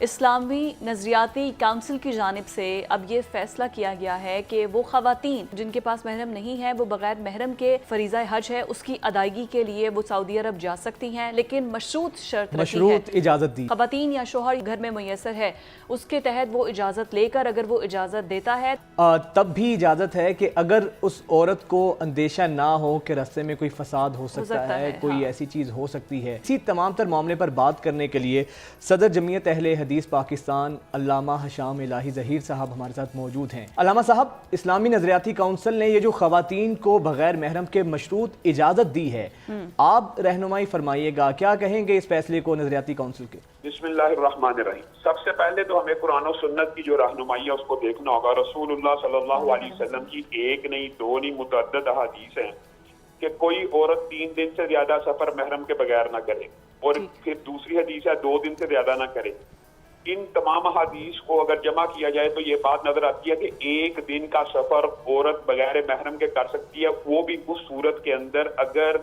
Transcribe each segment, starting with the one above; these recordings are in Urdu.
اسلامی نظریاتی کونسل کی جانب سے اب یہ فیصلہ کیا گیا ہے کہ وہ خواتین جن کے پاس محرم نہیں ہے وہ بغیر محرم کے فریضہ حج ہے اس کی ادائیگی کے لیے وہ سعودی عرب جا سکتی ہیں، لیکن مشروط شرط رکھی ہے، اجازت دی خواتین یا شوہر گھر میں میسر ہے اس کے تحت وہ اجازت لے کر اگر وہ اجازت دیتا ہے تب بھی اجازت ہے کہ اگر اس عورت کو اندیشہ نہ ہو کہ راستے میں کوئی فساد ہو سکتا ہے، کوئی ایسی چیز ہو سکتی ہے۔ اسی تمام تر معاملے پر بات کرنے کے لیے صدر جمعیت اہل حدیث پاکستان علامہ حشام الہی ظہیر صاحب ہمارے ساتھ موجود ہیں۔ علامہ صاحب، اسلامی نظریاتی کونسل نے یہ جو خواتین کو بغیر محرم کے مشروط اجازت دی ہے، آپ رہنمائی فرمائیے گا، کیا کہیں گے اس فیصلے کو نظریاتی کونسل کے؟ بسم اللہ الرحمن الرحیم۔ سب سے پہلے تو ہمیں قرآن و سنت کی جو رہنمائی ہے اس کو دیکھنا ہوگا۔ رسول اللہ صلی اللہ علیہ وسلم کی ایک نہیں دو نہیں متعدد احادیث ہیں کہ کوئی عورت 3 دن سے زیادہ سفر محرم کے بغیر نہ کرے، اور پھر دوسری حدیث ہے 2 دن سے زیادہ نہ کرے۔ ان تمام احادیث کو اگر جمع کیا جائے تو یہ بات نظر آتی ہے کہ 1 دن کا سفر عورت بغیر محرم کے کر سکتی ہے، وہ بھی اس صورت کے اندر اگر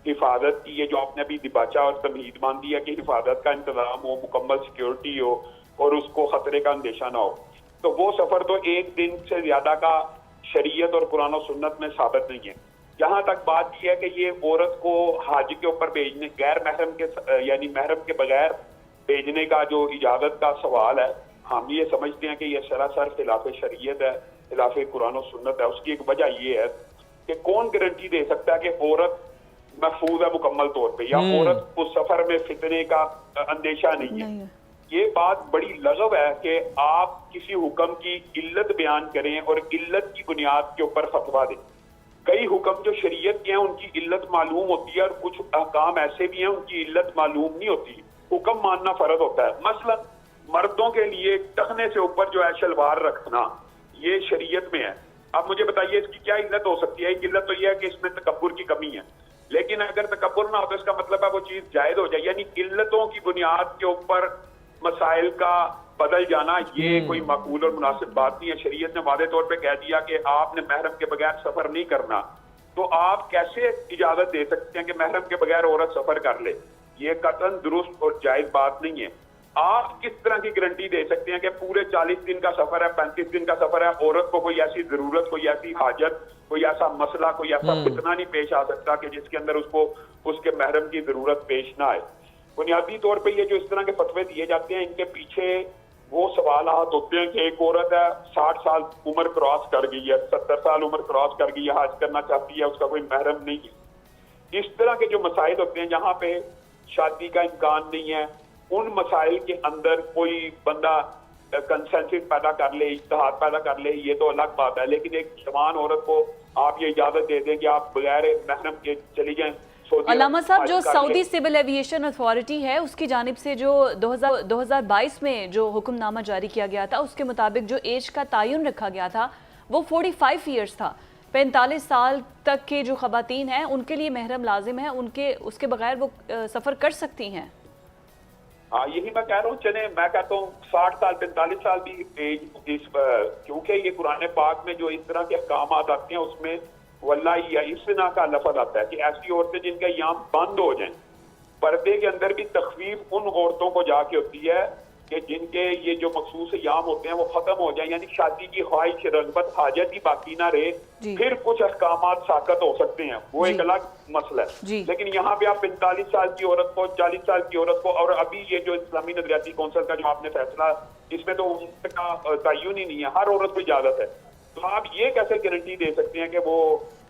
حفاظت کی ہے، جو آپ نے ابھی دباچہ اور تمہید باندھی ہے کہ حفاظت کا انتظام ہو، مکمل سیکیورٹی ہو اور اس کو خطرے کا اندیشہ نہ ہو، تو وہ سفر تو 1 دن سے زیادہ کا شریعت اور قرآن و سنت میں ثابت نہیں ہے۔ جہاں تک بات یہ ہے کہ یہ عورت کو حج کے اوپر بھیجنے غیر محرم کے یعنی محرم کے بغیر بھیجنے کا جو اجازت کا سوال ہے، ہم یہ سمجھتے ہیں کہ یہ سراسر خلاف شریعت ہے، خلاف قرآن و سنت ہے۔ اس کی ایک وجہ یہ ہے کہ کون گارنٹی دے سکتا ہے کہ عورت محفوظ ہے مکمل طور پہ، یا عورت اس سفر میں فتنے کا اندیشہ نہیں ہے۔ یہ بات بڑی لغو ہے کہ آپ کسی حکم کی علت بیان کریں اور علت کی بنیاد کے اوپر فتویٰ دیں۔ کئی حکم جو شریعت کے ہیں ان کی علت معلوم ہوتی ہے، اور کچھ احکام ایسے بھی ہیں ان کی علت معلوم نہیں ہوتی، حکم ماننا فرض ہوتا ہے۔ مثلا مردوں کے لیے ٹخنے سے اوپر جو ہے شلوار رکھنا، یہ شریعت میں ہے۔ اب مجھے بتائیے اس کی کیا علت ہو سکتی ہے؟ ایک علت تو یہ ہے کہ اس میں تکبر کی کمی ہے، لیکن اگر تکبر نہ ہو تو اس کا مطلب ہے وہ چیز جائز ہو جائے۔ یعنی علتوں کی بنیاد کے اوپر مسائل کا بدل جانا یہ کوئی معقول اور مناسب بات نہیں ہے۔ شریعت نے واضح طور پہ کہہ دیا کہ آپ نے محرم کے بغیر سفر نہیں کرنا، تو آپ کیسے اجازت دے سکتے ہیں کہ محرم کے بغیر عورت سفر کر لے؟ یہ قطعاً درست اور جائز بات نہیں ہے۔ آپ کس طرح کی گارنٹی دے سکتے ہیں کہ پورے 40 دن کا سفر ہے، 35 دن کا سفر ہے، عورت کو کوئی ایسی ضرورت، کوئی ایسی حاجت، کوئی ایسا مسئلہ، کوئی ایسا فتنہ نہیں پیش آ سکتا کہ جس کے اندر اس کو اس کے محرم کی ضرورت پیش نہ آئے؟ بنیادی طور پہ یہ جو اس طرح کے فتوے دیے جاتے ہیں ان کے پیچھے وہ سوالات ہوتے ہیں کہ ایک عورت ہے 60 سال عمر کراس کر گئی ہے، 70 سال عمر کراس کر گئی ہے، حج کرنا چاہتی ہے، اس کا کوئی محرم نہیں ہے۔ اس طرح کے جو مسائل ہوتے ہیں جہاں پہ شادی کا امکان نہیں ہے، ان مسائل کے اندر کوئی بندہ کنسنسس پیدا کر لے، اجتہاد پیدا کر لے، یہ تو الگ بات ہے۔ لیکن ایک جوان عورت کو آپ یہ اجازت دے دیں کہ آپ بغیر محرم کے چلی جائیں۔ علامہ صاحب، جو سعودی سول ایویشن اتھارٹی ہے اس کی جانب سے جو 2022 میں جو حکم نامہ جاری کیا گیا تھا، اس کے مطابق جو ایج کا تعین رکھا گیا تھا وہ 45 ایئرز تھا۔ 45 سال تک کے جو خواتین ہیں ان کے لیے محرم لازم ہے، اس کے بغیر وہ سفر کر سکتی ہیں۔ ہاں، یہی میں کہہ رہا ہوں۔ چلیں میں کہتا ہوں 60 سال 45 سال بھی ایج، کیونکہ یہ قرآن پاک میں جو اس طرح کے احکامات آتے ہیں اس میں واللہ یئسنا کا لفظ آتا ہے کہ ایسی عورتیں جن کا ایام بند ہو جائیں۔ پردے کے اندر بھی تخفیف ان عورتوں کو جا کے ہوتی ہے کہ جن کے یہ جو مخصوص ایام ہوتے ہیں وہ ختم ہو جائیں، یعنی شادی کی خواہش، رغبت، حاجت ہی باقی نہ رہے، پھر کچھ احکامات ساقط ہو سکتے ہیں، وہ ایک الگ مسئلہ ہے۔ لیکن یہاں پہ آپ 45 سال کی عورت کو، 40 سال کی عورت کو، اور ابھی یہ جو اسلامی نظریاتی کونسل کا جو آپ نے فیصلہ، اس میں تو عمر کا تعین ہی نہیں ہے، ہر عورت کو اجازت ہے، تو آپ یہ کیسے گارنٹی دے سکتے ہیں کہ وہ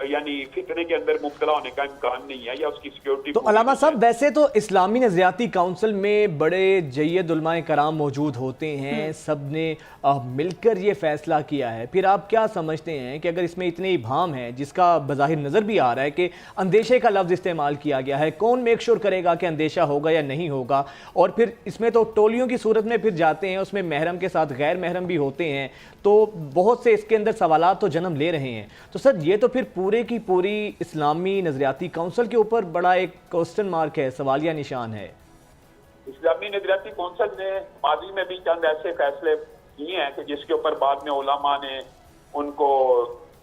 یعنی فتنے کے اندر مبتلا ہونے کا امکان نہیں ہے یا اس کی سیکیورٹی؟ تو علامہ صاحب، ویسے تو اسلامی نظریاتی کونسل میں بڑے جید علماء کرام موجود ہوتے ہیں، سب نے مل کر یہ فیصلہ کیا ہے، پھر آپ کیا سمجھتے ہیں کہ اگر اس میں اتنے ابہام ہیں جس کا بظاہر نظر بھی آ رہا ہے کہ اندیشے کا لفظ استعمال کیا گیا ہے، کون میک شور کرے گا کہ اندیشہ ہوگا یا نہیں ہوگا؟ اور پھر اس میں تو ٹولیوں کی صورت میں پھر جاتے ہیں، اس میں محرم کے ساتھ غیر محرم بھی ہوتے ہیں، تو بہت سے اس کے اندر سوالات تو جنم لے رہے ہیں۔ تو سر، یہ تو پھر پورے کی پوری اسلامی نظریاتی کونسل کے اوپر بڑا ایک کوسچن مارک ہے، سوالیہ نشان ہے۔ اسلامی نظریاتی کونسل نے ماضی میں بھی چند ایسے فیصلے کیے ہیں کہ جس کے اوپر بعد میں علماء نے ان کو